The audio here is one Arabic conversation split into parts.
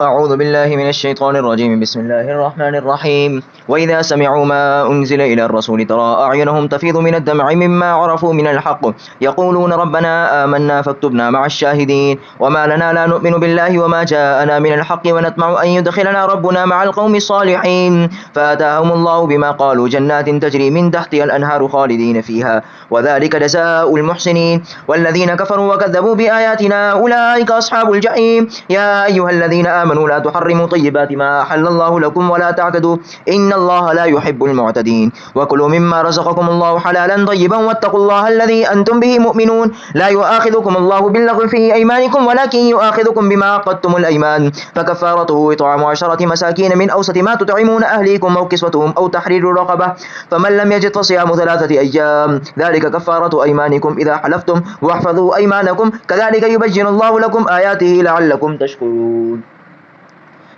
أعوذ بالله من الشيطان الرجيم. بسم الله الرحمن الرحيم. وإذا سمعوا ما أنزل إلى الرسول ترى أعينهم تفيض من الدمع مما عرفوا من الحق يقولون ربنا آمنا فاكتبنا مع الشاهدين وما لنا لا نؤمن بالله وما جاءنا من الحق ونطمع أن يدخلنا ربنا مع القوم الصالحين فآتاهم الله بما قالوا جنات تجري من تحتها الأنهار خالدين فيها وذلك جزاء المحسنين والذين كفروا وكذبوا بآياتنا أولئك أصحاب الجحيم. يا أيها الذين آمنوا لا تحرموا طيبات ما أحل الله لكم ولا تعتدوا إن الله لا يحب المعتدين وكلوا مما رزقكم الله حلالا طيبا واتقوا الله الذي أنتم به مؤمنون. لا يؤاخذكم الله باللغو في أيمانكم ولكن يؤاخذكم بما عقدتم الأيمان فكفارته إطعام 10 مساكين من أوسط ما تطعمون أهليكم أو كسوتهم أو تحرير رقبة فمن لم يجد فصيام 3 أيام ذلك كفارة أيمانكم إذا حلفتم واحفظوا أيمانكم كذلك يبين الله لكم آياته لعلكم تشكرون.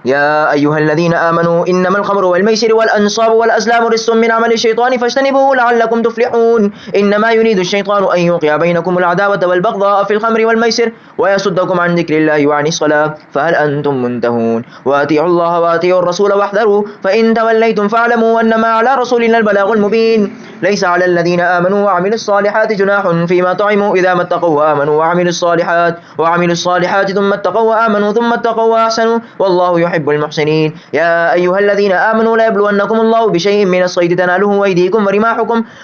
يا أيها الذين آمنوا إنما الخمر والميسر والأنصاب والأزلام رجس من عمل الشيطان فاجتنبوه لعلكم تفلحون. إنما يريد الشيطان أن يوقع بينكم العداوة والبغضاء في الخمر والميسر ويصدكم عن ذكر الله وعن الصلاة فهل أنتم منتهون. وأطيعوا الله وأطيعوا الرسول واحذروا فإن توليتم فاعلموا أنما على رسولنا البلاغ المبين. ليس على الذين آمنوا وعملوا الصالحات جناح فيما طعموا إذا ما اتقوا وآمنوا وعملوا الصالحات ثم اتقوا وآمنوا ثم اتقوا وأحسنوا والله يحب المحسنين. يا أيها الذين آمنوا لا يبلونكم الله بشيء من الصيد تناله أيديكم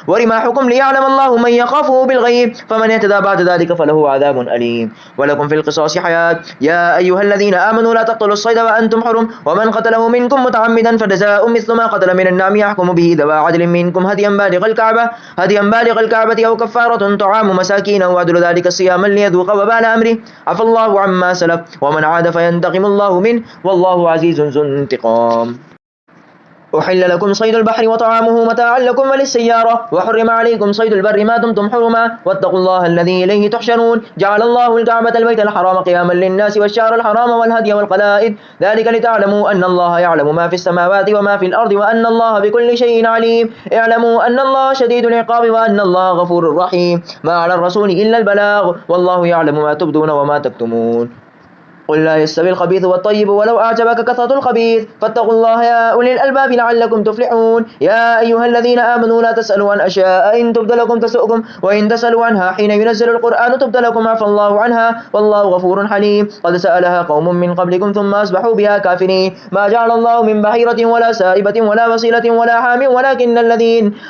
ورماحكم ليعلم الله من يخافه بالغيب فمن اهتدى بعد ذلك فله عذاب أليم. ولكم في القصاص حياة. يا أيها الذين آمنوا لا تقتلوا الصيد وأنتم حرم ومن قتله منكم متعمدا فجزاء مثل ما قتل من النعم يحكم به ذوى عدل منكم هديا بالغ الكعبة أو كفارة طعام مساكين أو عدل ذلك صياما ليذوق وبال أمره عفى الله عما سلف ومن عاد فينتقم الله منه والله عزيز ذو انتقام. أحل لكم صيد البحر وطعامه متاعا لكم وللسيارة وحرم عليكم صيد البر ما دمتم حرما واتقوا الله الذي إليه تحشرون. جعل الله الكعبة البيت الحرام قياما للناس والشهر الحرام والهدي والقلائد ذلك لتعلموا أن الله يعلم ما في السماوات وما في الأرض وأن الله بكل شيء عليم. اعلموا أن الله شديد العقاب وأن الله غفور رحيم. ما على الرسول إلا البلاغ والله يعلم ما تبدون وما تكتمون. قل لا يستوي الخبيث والطيب ولو أعجبك كثرة الخبيث فاتقوا الله يا أولي الألباب لعلكم تفلحون. يا أيها الذين آمنوا لا تسألوا عن أشياء إن تبد لكم تسؤكم وإن تسألوا عنها حين ينزل القرآن تبد لكم عفى الله عنها والله غفور حليم. قد سألها قوم من قبلكم ثم أصبحوا بها كافرين. ما جعل الله من بحيرة ولا سائبة ولا وصيلة ولا حام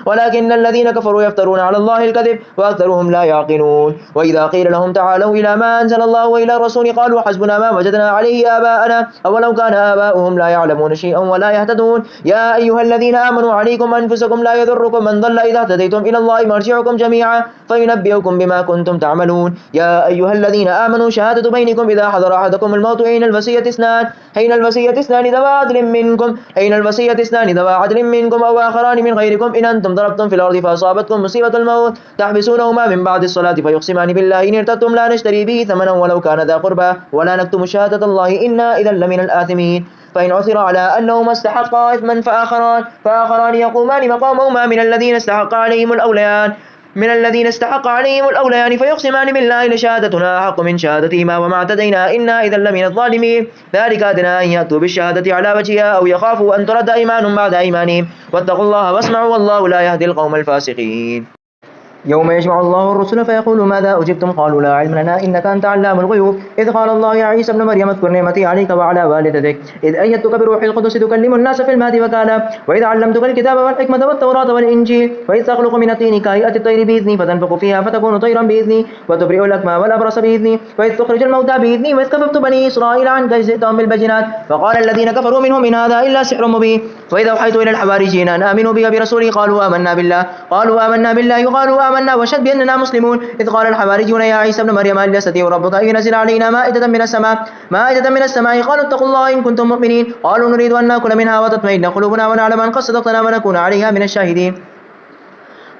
ولكن الذين كفروا يفترون على الله الكذب وأكثرهم لا يعقلون. وإذا قيل لهم تعالوا إلى ما أنزل الله وإلى الرسول قالوا حسبنا ما وجدنا عليه آباءنا أولو كان آباؤهم لا يعلمون شيئا ولا يهتدون. يا أيها الذين آمنوا عليكم أنفسكم لا يضركم من ضل إذا اهتديتم إلى الله مرجعكم جميعا فينبئكم بما كنتم تعملون. يا أيها الذين آمنوا شهادة بينكم إذا حضر أحدكم الموت حين الوصية اثنان ذوى عدل منكم أو آخران من غيركم إن أنتم ضربتم في الأرض فأصابتكم مصيبة الموت تحبسونهما من بعد الصلاة فيقسمان بالله إن ارتبتم لا نشتري به ثمنا ولو كان ذا قربى ولا نكتم شهادة الله إنا إذا لمن الآثمين. فإن عثر على أنهما استحقا إثما فآخران يقومان مقامهما من الذين استحق عليهم الأوليان فيقسمان بالله لشهادتنا أحق من شهادتهما وما اعتدينا إنا إذا لمن الظالمين. ذلك أدنى أن يأتوا بالشهادة على وجهها أو يخافوا أن ترد أيمان بعد أيمانهم واتقوا الله واسمعوا والله لا يهدي القوم الفاسقين. يوم يجمع الله الرسل فيقول ماذا أجبتم قالوا لا علم لنا إنك أنت علام الغيوب. إذ قال الله يا عيسى ابن مريم اذكر نعمتي عليك وعلى والدتك إذ أيدتك بروح القدس تكلم الناس في المهد وكهلا وإذ علمتك الكتاب والحكمة والتوراة والإنجيل وإذ تخلق من الطين كهيئة الطير بإذني فتنفخ فيها فتكون طيرا بإذني وتبرئ الأكمى والأبرص بإذني وإذ تخرج الموتى بإذني وإذ كففت بني إسرائيل عنك إذ جئتهم بالبينات فقال الذين كفروا منهم إن هذا إلا سحر مبين. وإذا أوحيت إلى الحواريين أن آمنوا بي برسولي قالوا آمنا بالله قالوا آمنا واشهد بأننا مسلمون. إذ قال الحواريون يا عيسى ابن مريم هل يستطيع ربك أن ينزل علينا مائدة من السماء قالوا اتقوا الله إن كنتم مؤمنين. قالوا نريد أن نأكل منها وتطمئن قلوبنا ونعلم أن قد صدقتنا ونكون عليها من الشاهدين.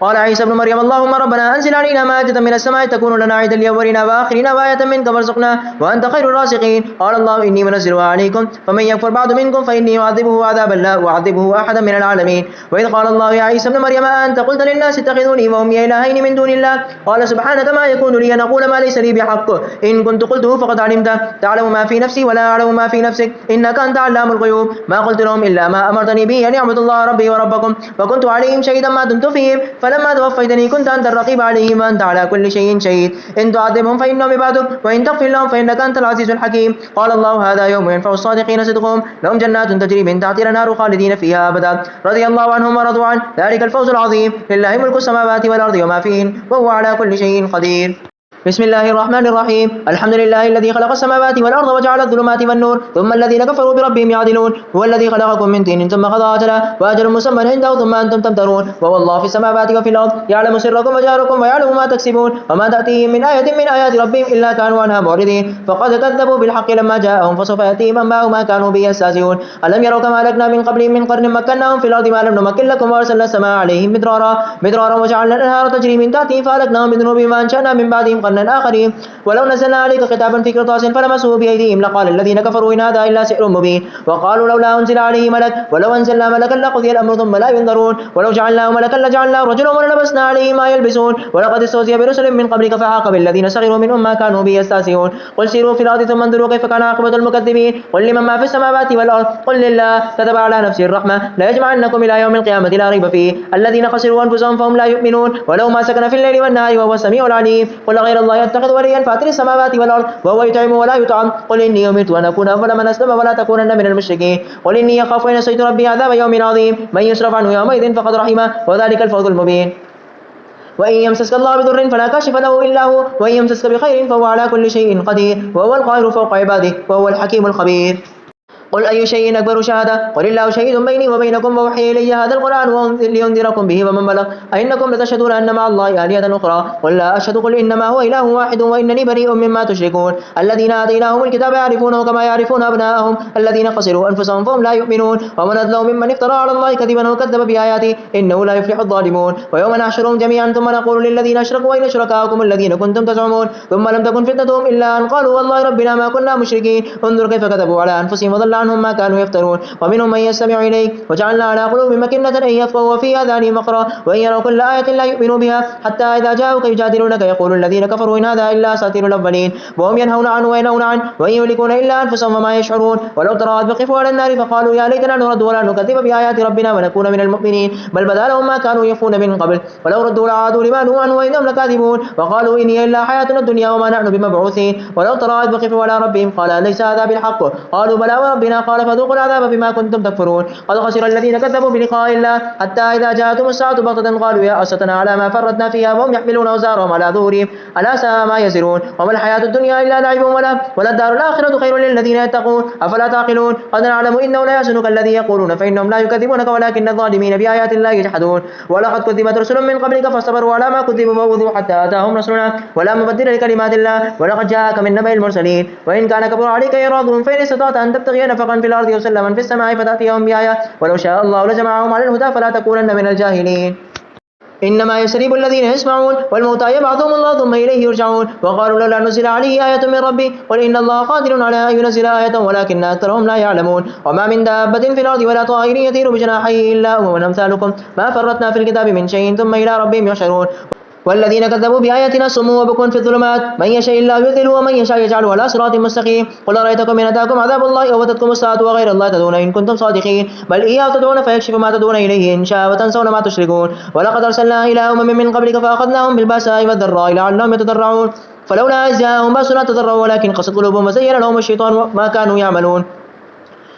قال عيسى ابن مريم اللهم ربنا أنزل علينا مائدة من السماء تكون لنا عيدا لأولنا وآخرنا وآية منك وارزقنا وأنت خير الرازقين. قال الله إني منزلها عليكم فمن يكفر بعد منكم فإني أعذبه عذابا لا أعذبه أحدا من العالمين. وإذ قال الله يا عيسى ابن مريم أنت قلت للناس اتخذوني وأمي إلهين من دون الله قال سبحانك ما يكون لي أن أقول ما ليس لي بحق إن كنت قلته فقد علمته تعلم ما في نفسي ولا أعلم ما في نفسك إنك أنت علام الغيوب. ما قلت لهم إلا ما أمرتني به أن اعبدوا الله ربي وربكم وكنت عليهم شهيدا ما دمت فيهم فلما توفيتني كنت أنت الرقيب عليهم وأنت على كل شيء شهيد. إن تعذبهم فإنهم عبادك وإن تغفر لهم فإنك أنت العزيز الحكيم. قال الله هذا يوم ينفع الصادقين صدقهم لهم جنات تجري من تحتها الأنهار خالدين فيها أبدا رضي الله عنهم ورضوا عنه ذلك الفوز العظيم. لله ملك السماوات والأرض وما فيهن وهو على كل شيء قدير. بسم الله الرحمن الرحيم. الحمد لله الذي خلق السماوات والأرض وجعل الظلمات والنور ثم الذين كفروا بربهم يعدلون. هو الذي خلقكم من طين ثم قضى أجلا وأجل مسمى عنده ثم أنتم تمترون. وهو الله في السماوات وفي الأرض يعلم سركم وجهركم ويعلم ما تكسبون وما تأتيهم من آية من آيات ربهم إلا كانوا عنها معرضين. فقد كذبوا بالحق لما جاءهم فسوف يأتيهم أنباء ما كانوا به يستهزئون. ألم يروا كما أهلكنا من قبلهم من قرن مكناهم في الأرض ما لم نمكن لكم وأرسلنا السماء عليهم مدرارا وجعلنا الأنهار تجري من تحتهم فأهلكناهم بذنوبهم وأنشأنا من بعدهم قرنا آخرين. ولو نزلنا عليك كتابا في قرطاس فلمسوه بأيديهم لقال الذين كفروا إن هذا إلا سحر مبين. وقالوا لولا أنزل عليه ملك ولو أنزلنا ملكا لقضي الأمر ثم لا ينظرون. ولو جعلناه ملكا لجعلناه رجلا وللبسنا عليه ما يلبسون. ولقد استهزئ برسل من قبلك فحاق بالذين سخروا منهم ما كانوا به يستهزئون. قل سيروا في الأرض ثم انظروا كيف كان عاقبة المكذبين. قل لمن ما في السماوات والأرض قل لله كتب على نفسه الرحمة لا يجمعنكم إلى يوم القيامة لا ريب فيه الذين خسروا أنفسهم فهم لا يؤمنون. ولو ما سكن في الليل والنهار وهو السميع العليم. قل غير الله يتخذ وليا فاتر السماوات والأرض وهو يطعم ولا يطعم. قل إني أمرت أن أكون أول من أسلم ولا تكونن من المشركين. قل إني أخاف إن عصيت ربي عذاب يوم عظيم. من يصرف عنه يومئذ فقد رحمه وذلك الفوز المبين. وإن يمسسك الله بضر فلا كاشف له إلا هو وإن يمسسك بخير فهو على كل شيء قدير وهو القاهر فوق عباده وهو الحكيم الخبير. قل أي شيء أكبر شهادة قل الله شهيد بيني وبينكم وأوحي إلي هذا القرآن لينذركم به ومن بلغ أئنكم لتشهدون أن مع الله آلهة أخرى قل لا أشهد قل إنما هو إله واحد وإنني بريء مما تشركون. الذين آتيناهم الكتاب يعرفونه كما يعرفون أبناءهم الذين خسروا أنفسهم فهم لا يؤمنون. ومن أظلم ممن افترى على الله كذبا وكذب بآياته إنه لا يفلح الظالمون. ويوم نحشرهم جميعا ثم نقول للذين أشركوا أين شركاؤكم الذين كنتم تزعمون ثم لم تكن فتنتهم إلا أن قالوا والله ربنا ما كنا مشركين. انظر كيف كذبوا على أنفسهم وضل عنهم ما كانوا يفترون. ومنهم من يستمع إليك وجعلنا على قلوبهم أكنة أن يفقهوا وفي آذانهم وقرا وإن يروا كل آية لا يؤمنوا بها حتى إذا جاءوك يجادلونك يقول الذين كفروا إن هذا إلا أساطير الأولين وهم ينهون عنه وينهون عنه وإن يهلكون إلا أنفسهم وما يشعرون. ولو ترى إذ وقفوا على النار فقالوا يا ليتنا نرد ولا نكذب بآيات ربنا ونكون من المؤمنين بل بدا لهم ما كانوا يخفون من قبل ولو ردوا لعادوا لما نهوا عنه وإنهم لكاذبون. وقالوا إن هي إلا حياتنا الدنيا وما نحن بمبعوثين. ولو ترى إذ وقفوا على ربهم قال ليس هذا بالحق قالوا بلى وربنا قال فذوقوا العذاب بما كنتم تكفرون. قد خسر الذين كذبوا بلقاء الله حتى إذا جاءتهم الساعة بغتة قالوا يا أسفنا على ما فرطنا فيها وهم يحملون أوزارهم على ظهورهم ألا ساء ما يزرون. وما الحياة الدنيا إلا لعب ولا الدار الآخرة خير للذين يتقون أفلا تعقلون. قد نعلم إنه لا يحزنك الذي يقولون فإنهم لا يكذبونك ولكن الظالمين بآيات الله يجحدون. ولقد كذبت رسل من قبلك فاصبروا على ما كذبوا وأوذوا حتى أتاهم رسلنا ولا مبدل لكلمات الله ولقد جاءك من نبأ المرسلين. وإن كان كبر عليك إعراضهم فإن استطعت أن تبتغي نفقا في الأرض وسلما في السماء فتأتيهم بآية ولو شاء الله لجمعهم على الهدى فلا تكونن من الجاهلين. إنما يستجيب الذين يسمعون والموتى يبعثهم الله ثم إليه يرجعون. وقالوا لولا نزل عليه آية من ربي قل إن الله قادر على أن ينزل آية ولكن أكثرهم لا يعلمون. وما من دابة في الأرض ولا طائر يطير بجناحيه إلا أمم أمثالكم ما فرطنا في الكتاب من شيء ثم إلى ربهم يحشرون. والذين كذبوا بآياتنا صم وبكم في الظلمات من يشاء الله يضلله ومن يشاء يجعله على صراط مستقيم. قل أرأيتكم إن أتاكم عذاب الله أو أتتكم الساعة وغير الله تدعون إن كنتم صادقين بل إياه تدعون فيكشف ما تدعون إليه إن شاء وتنسون ما تشركون. ولقد أرسلنا إلى أمم من قبلك فأخذناهم بالبأساء والضراء لعلهم يتضرعون فلولا إذ جاءهم بأسنا تضرعوا ولكن قست قلوبهم وزين لهم الشيطان ما كانوا يعملون.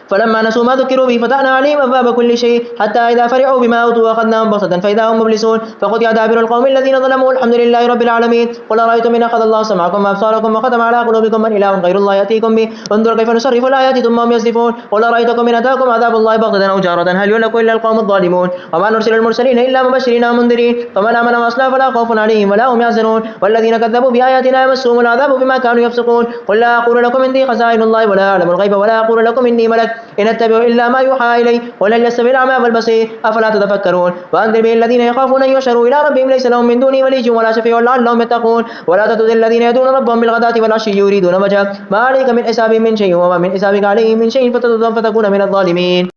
فلما نسوا ما ذكروا به فتحنا عليهم أبواب كل شيء حتى إذا فرحوا بما أوتوا أخذناهم بغتة فإذا هم مبلسون. فقطع دابر القوم الذين ظلموا الحمد لله رب العالمين. قل أرأيتم إن أخذ الله سمعكم وأبصاركم وختم على قلوبكم من إله غير الله يأتيكم به انظر كيف نصرف الآيات ثم هم يصدفون. قل أرأيتكم إن أتاكم عذاب الله بغتة أو جارة هل يهلك إلا القوم الظالمون. وما نرسل المرسلين إلا مبشرين ومنذرين فمن آمن وأصلح فلا خوف عليهم ولا هم يحزنون. والذين كذبوا بآياتنا يمسهم العذاب بما كانوا يفسقون. قل لا أقول لكم إني خزائن الله ولا أعلم الغيب ولا أقول لكم إني ملك إن أتبع إلا ما يوحى إلي قل هل يستوي الأعمى والبصير أفلا تتفكرون وأنذر به الذين يخافون أن يحشروا إلى ربهم ليس لهم من دونه ولي ولا شفيع لعلهم يتقون ولا تطع الذين يدعون ربهم بالغداة والعشي يريدون وجهه ما عليك من حسابهم من شيء وما من حسابك عليهم من شيء فتكون من الظالمين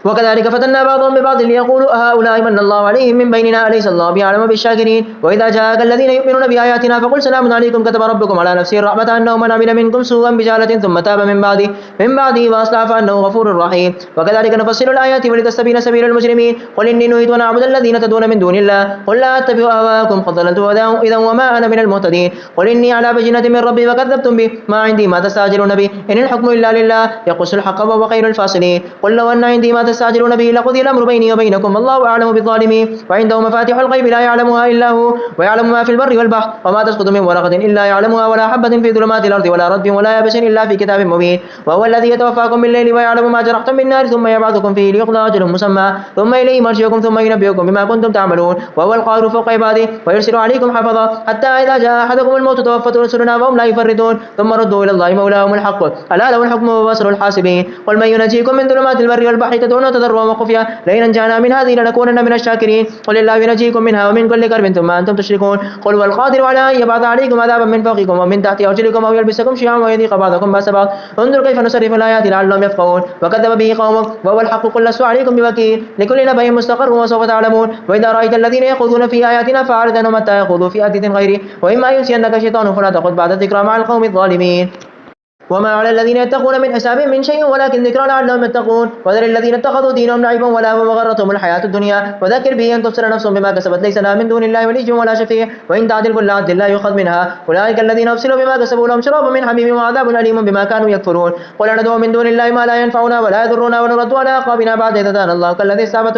وكذلك فتنا بعضهم ببعض ليقولوا هؤلاء من الله عليهم من بيننا أليس الله بأعلم بالشاكرين وإذا جاءك الذين يؤمنون بآياتنا فقل سلام عليكم كتب ربكم على نفسه الرحمة أنه من عمل منكم سوءا بجهالة ثم تاب من بعده وأصلح فأنه غفور رحيم وكذلك نفصل الآيات ولتستبين سبيل المجرمين قل إني نهيت أن أعبد الذين تدعون من دون الله قل لا أتبع أهواءكم قد ضللت إذا وما أنا من المهتدين قل إني على بينة من ربي وكذبتم به ما عندي ما تستعجلون به إن الحكم إلا لله يقص الحق وهو خير الفاصلين قل لو أن عندي ما تستعجلون به لقضي الأمر بيني وبينكم والله أعلم بالظالمين وعنده مفاتيح الغيب لا يعلمها إلا هو ويعلم ما في البر والبحر وما تسقط من ورقة إلا يعلمها ولا حبة في ظلمات الأرض ولا رطب ولا يابس إلا في كتاب مبين وهو الذي يتوفاكم بالليل ويعلم ما جرحتم بالنار ثم يبعثكم فيه ليقضى أجل مسمى ثم إليه مرجعكم ثم ينبئكم بما كنتم تعملون وهو القاهر فوق عباده ويرسل عليكم حفظا حتى إذا جاء أحدكم الموت توفته رسلنا وهم لا يفرطون ثم ردوا إلى الله مولاهم الحق ألا له الحكم وهو أسرع الحاسبين قل من ينجيكم من ظلمات البر والبحر تدعون تضرعا وخفيا لئن أنجانا من هذه لنكونن من الشاكرين قل الله ينجيكم منها ومن كل كرب ثم أنتم تشركون قل هو القادر على أن يبعث عليكم عذابا من فوقكم ومن تحت أرجلكم أو يلبسكم شيعا ويذيق بعضكم بأس بعض انظر كيف نصرف الآيات لعلهم يفقهون وكذب به قومك وهو الحق قل لست عليكم بوكيل لكل نبأ مستقر وسوف تعلمون وإذا رأيت الذين يخوضون في آياتنا فأعرض عنهم حتى يخوضوا في حديث غيره وإما ينسينك شيطان فلا تقعد بعد الذكرى مع القوم الظالمين وما على الذين يتقون من حسابهم من شيء ولكن ذكرى لعلهم يتقون وذر الذين اتخذوا دينهم لعبا ولهوا وغرتهم الحياة الدنيا وذكر به أن تبصر نفس بما كسبت ليس لها من دون الله ولي ولا شفيع وإن تعدل كل عدل لا يؤخذ منها أولئك الذين أبصروا بما كسبوا لهم شراب من حميم وعذاب أليم بما كانوا يكفرون قل ندعو من دون الله ما لا ينفعنا ولا يضرنا ونرد على أعقابنا بعد إذ هدانا الله كالذي استعبت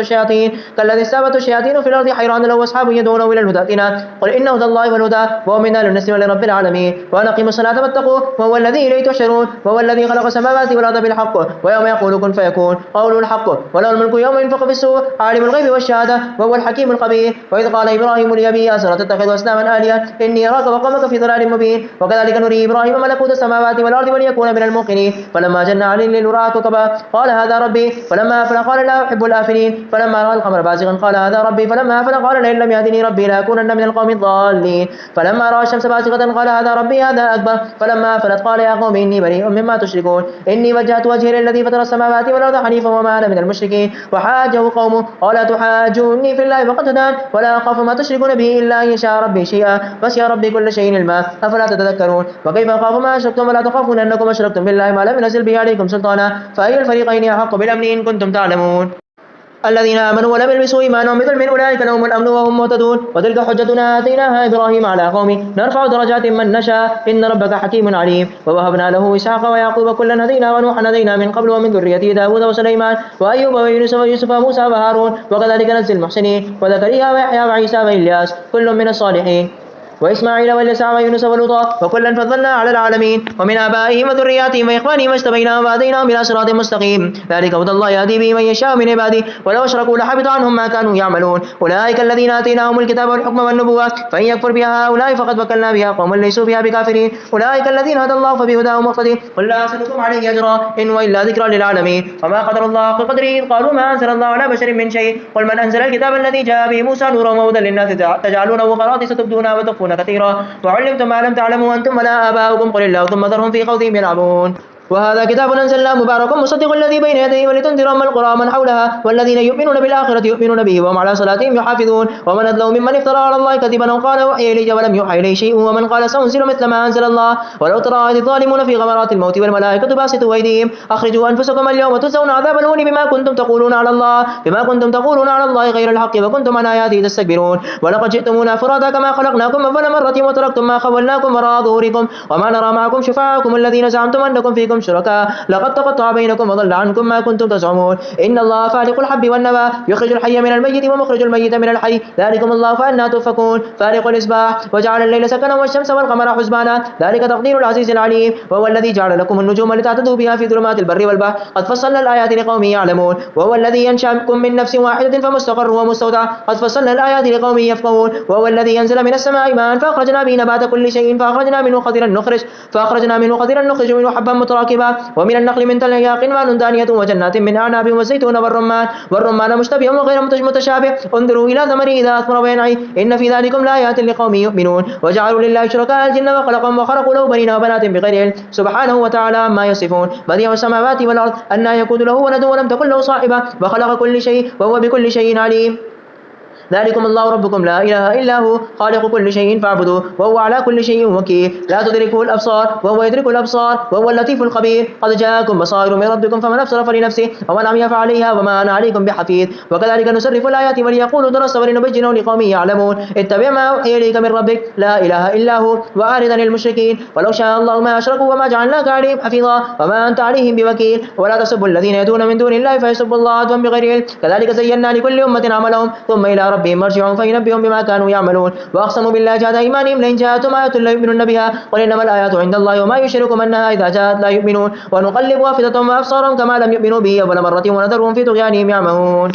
الشياطين في الأرض حيران له أصحاب يدعونه إلى الهدى ائتنا قل إن هدى الله والهدى ومنا لنسلم لرب العالمين وأقيموا الصلاة واتقوه وهو الذي إليه تحشرون وهو الذي خلق السماوات والأرض بالحق ويوم يقول كن فيكون قوله الحق وله الملك يوم ينفخ في الصور عالم الغيب والشهادة وهو الحكيم الخبير وإذ قال إبراهيم لأبيه أسرى تتخذ أصناما آلهة إني أراك وقومك في ضلال مبين وكذلك نري إبراهيم ملكوت السماوات والأرض وليكون من الموقنين فلما جن عليه الليل رأى كوكبا قال هذا ربي فلما أفل قال لا أحب الآفلين فلما رأى القمر بازغا قال هذا ربي فلما أفل قال لئن لم يهدني ربي لأكونن من القوم الضالين فلما رأى الشمس بازغة قال هذا ربي هذا أكبر فلما أفلت قال يا قوم إني بريء مما تشركون إني وجهت وجهي للذي فطر السماوات والأرض حنيفا وما أنا من المشركين وحاجه قومه قال تحاجوني في الله وقد هدان ولا أخاف ما تشركون به إلا أن يشاء ربي شيئا وسع ربي كل شيء علما أفلا تتذكرون وكيف أخاف ما أشركتم ولا تخافون أنكم أشركتم بالله ما لم ينزل به عليكم سلطانا فأي الفريقين أحق بالأمن إن كنتم تعلمون الذين آمنوا ولم يلبسوا إيمانهم بظلم أولئك لهم الأمن وهم مهتدون وتلك حجتنا آتيناها إبراهيم على قومه نرفع درجات من نشاء إن ربك حكيم عليم ووهبنا له إسحاق ويعقوب كلا هدينا ونوحا هدينا من قبل ومن ذريته داود وسليمان وأيوب ويونس ويوسف وموسى وهارون وكذلك نزل المحسنين وزكريا ويحيى وعيسى وإلياس كل من الصالحين وإسماعيل واليسع ويونس ولوطا وكلا فضلنا على العالمين ومن آبائهم وذرياتهم وإخوانهم واجتبيناهم وهديناهم إلى صراط مستقيم ذلك هدى الله يهدي به من يشاء من عباده ولو أشركوا لحبط عنهم ما كانوا يعملون أولئك الذين آتيناهم الكتاب والحكم والنبوة فإن يكفر بها هؤلاء فقد وكلنا بها قوما ليسوا بها بكافرين أولئك الذين هدى الله فبهداه مقتدي قل لا أسألكم عليه أجرا إن هو إلا ذكرى للعالمين وما قدر الله حق قدره قالوا ما أنزل الله على بشر من شيء قل من أنزل الكتاب الذي جاء به موسى نورا وهدى للناس تجعلونه قراطيس تبدونها وتخفون كثيرا وعلمتم ما لم تعلموا أنتم ولا آباؤكم قل الله ثم ذرهم في خوضهم يلعبون وهذا كتاب أنزلناه مبارك مصدق الذي بين يديه ولتنذر أم القرى من حولها والذين يؤمنون بالآخرة يؤمنون به وهم على صلاتهم يحافظون ومن أظلم ممن افترى على الله كذبا أو قال وحي إلي ولم يوحى إليه شيء ومن قال سأنزل مثل ما أنزل الله ولو ترى إذ الظالمون في غمرات الموت والملائكة باسطوا أيديهم أخرجوا أنفسكم اليوم تجزون عذاب الهون بما كنتم تقولون على الله غير الحق وكنتم عن آياته تستكبرون ولقد جئتمونا فرادا كما خلقناكم أول مرة وتركتم ما خولناكم وراء ظهوركم وما نرى معكم شفاعكم الذين زعمتم أنكم فيكم شركاء لقد تقطع بينكم وضل عنكم ما كنتم تزعمون إن الله فالق الحب والنوى يخرج الحي من الميت ومخرج الميت من الحي ذلكم الله فأنى تؤفكون فالق الإصباح وجعل الليل سكنا والشمس والقمر حسبانا ذلك تقدير العزيز العليم وهو الذي جعل لكم النجوم لتهتدوا بها في ظلمات البر والبحر قد فصلنا الآيات لقوم يعلمون وهو الذي ينشأكم من نفس واحدة فمستقر ومستودع قد فصلنا الآيات لقوم يفقهون وهو الذي ينزل من السماء ماء فأخرجنا به نبات كل شيء فأخرجنا منه خضرا نخرج منه حبا متراكبا متراكبة ومن النخل من طلعها قنوان دانية وجنات من أعناب والزيتون والرمان مشتبه وغير متشابه انظروا إلى ثمره إذا أثمر وينعي إن في ذلكم لآيات لقوم يؤمنون وجعلوا لله شركاء الجن وخلقوا له بنين وبنات بغير علم سبحانه وتعالى عما يصفون بديع السماوات والأرض أنى يكون له ولد ولم تكن له صاحبة وخلق كل شيء وهو بكل شيء عليم ذلكم الله ربكم لا إله إلا هو خالق كل شيء فاعبدوه وهو على كل شيء وكيل لا تدركه الأبصار وهو يدرك الأبصار وهو اللطيف الخبير قد جاءكم بصائر من ربكم فمن أبصر فلنفسه ومن عمي فعليها وما أنا عليكم بحفيظ وكذلك نصرف الآيات وليقولوا درست ولنبينه لقوم يعلمون اتبع ما أوحي إليك من ربك لا إله إلا هو وأعرض عن المشركين ولو شاء الله ما أشركوا وما جعلناك عليهم حفيظا وما أنت عليهم بوكيل ولا تسبوا الذين يدعون من دون الله فيسبوا الله عدوا بغير علم كذلك زينا لكل أمة عملهم ثم إلى ربهم مرجعهم فينبئهم بما كانوا يعملون وأقسموا بالله جهد أيمانهم لئن جاءتهم آية لا يؤمنون بها قل إنما الآيات عند الله وما يشركهم أنها إذا جاءت لا يؤمنون ونقلب أفئدتهم وأبصارهم كما لم يؤمنوا به أول مرة ونذرهم في طغيانهم يعمهون